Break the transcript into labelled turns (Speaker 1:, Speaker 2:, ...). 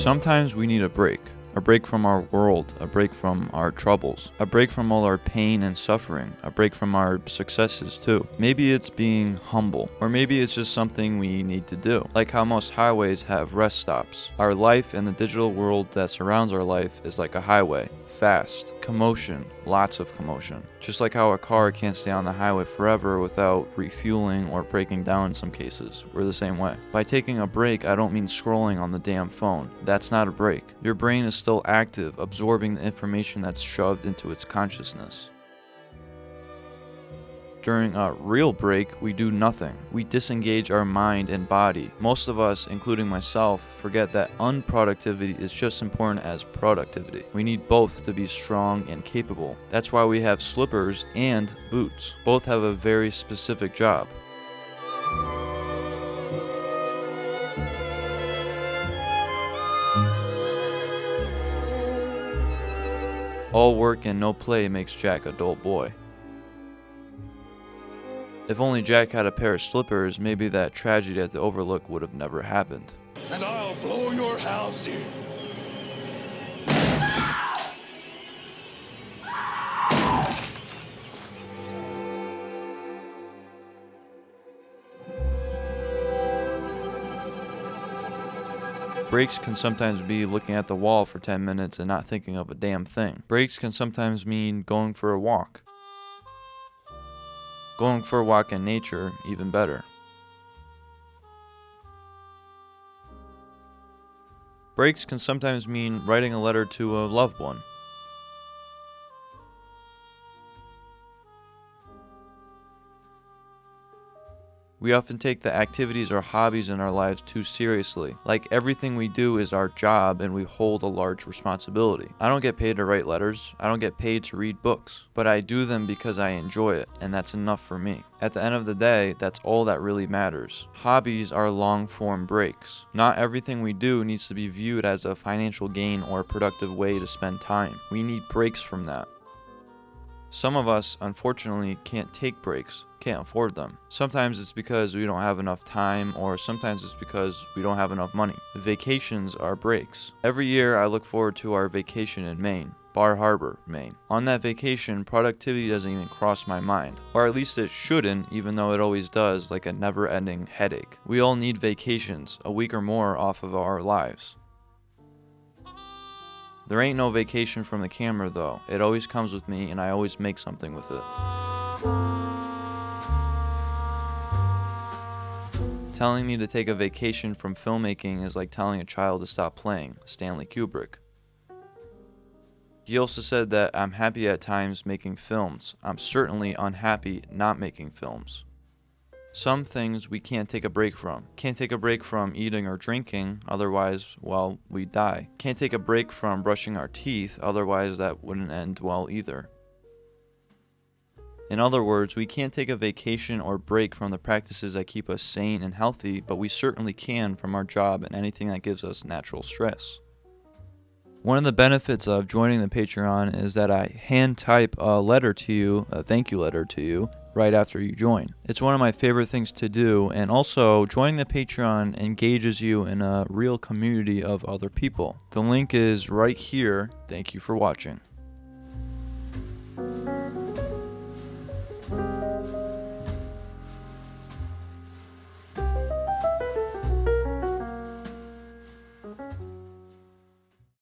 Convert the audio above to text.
Speaker 1: Sometimes we need a break from our world, a break from our troubles, a break from all our pain and suffering, a break from our successes too. Maybe it's being humble, or maybe it's just something we need to do. Like how most highways have rest stops. Our life and the digital world that surrounds our life is like a highway. Fast, commotion, lots of commotion. Just like how a car can't stay on the highway forever without refueling or breaking down in some cases. We're the same way. By taking a break, I don't mean scrolling on the damn phone. That's not a break. Your brain is still active, absorbing the information that's shoved into its consciousness. During a real break, we do nothing. We disengage our mind and body. Most of us, including myself, forget that unproductivity is just as important as productivity. We need both to be strong and capable. That's why we have slippers and boots. Both have a very specific job. All work and no play makes Jack a dull boy. If only Jack had a pair of slippers, maybe that tragedy at the Overlook would have never happened.
Speaker 2: And I'll blow your house in.
Speaker 1: Breaks can sometimes be looking at the wall for 10 minutes and not thinking of a damn thing. Breaks can sometimes mean going for a walk. Going for a walk in nature, even better. Breaks can sometimes mean writing a letter to a loved one. We often take the activities or hobbies in our lives too seriously. Like everything we do is our job and we hold a large responsibility. I don't get paid to write letters. I don't get paid to read books. But I do them because I enjoy it, and that's enough for me. At the end of the day, that's all that really matters. Hobbies are long-form breaks. Not everything we do needs to be viewed as a financial gain or a productive way to spend time. We need breaks from that. Some of us, unfortunately, can't take breaks, can't afford them. Sometimes it's because we don't have enough time, or sometimes it's because we don't have enough money. Vacations are breaks. Every year I look forward to our vacation in Maine, Bar Harbor, Maine. On that vacation, productivity doesn't even cross my mind. Or at least it shouldn't, even though it always does, like a never-ending headache. We all need vacations, a week or more off of our lives. There ain't no vacation from the camera though. It always comes with me and I always make something with it. Telling me to take a vacation from filmmaking is like telling a child to stop playing, Stanley Kubrick. He also said that I'm happy at times making films. I'm certainly unhappy not making films. Some things we can't take a break from. Can't take a break from eating or drinking, otherwise, well, we die. Can't take a break from brushing our teeth, otherwise that wouldn't end well either. In other words, we can't take a vacation or break from the practices that keep us sane and healthy, but we certainly can from our job and anything that gives us natural stress. One of the benefits of joining the Patreon is that I hand type a letter to you, a thank you letter to you, right after you join. It's one of my favorite things to do, and also joining the Patreon engages you in a real community of other people. The link is right here. Thank you for watching.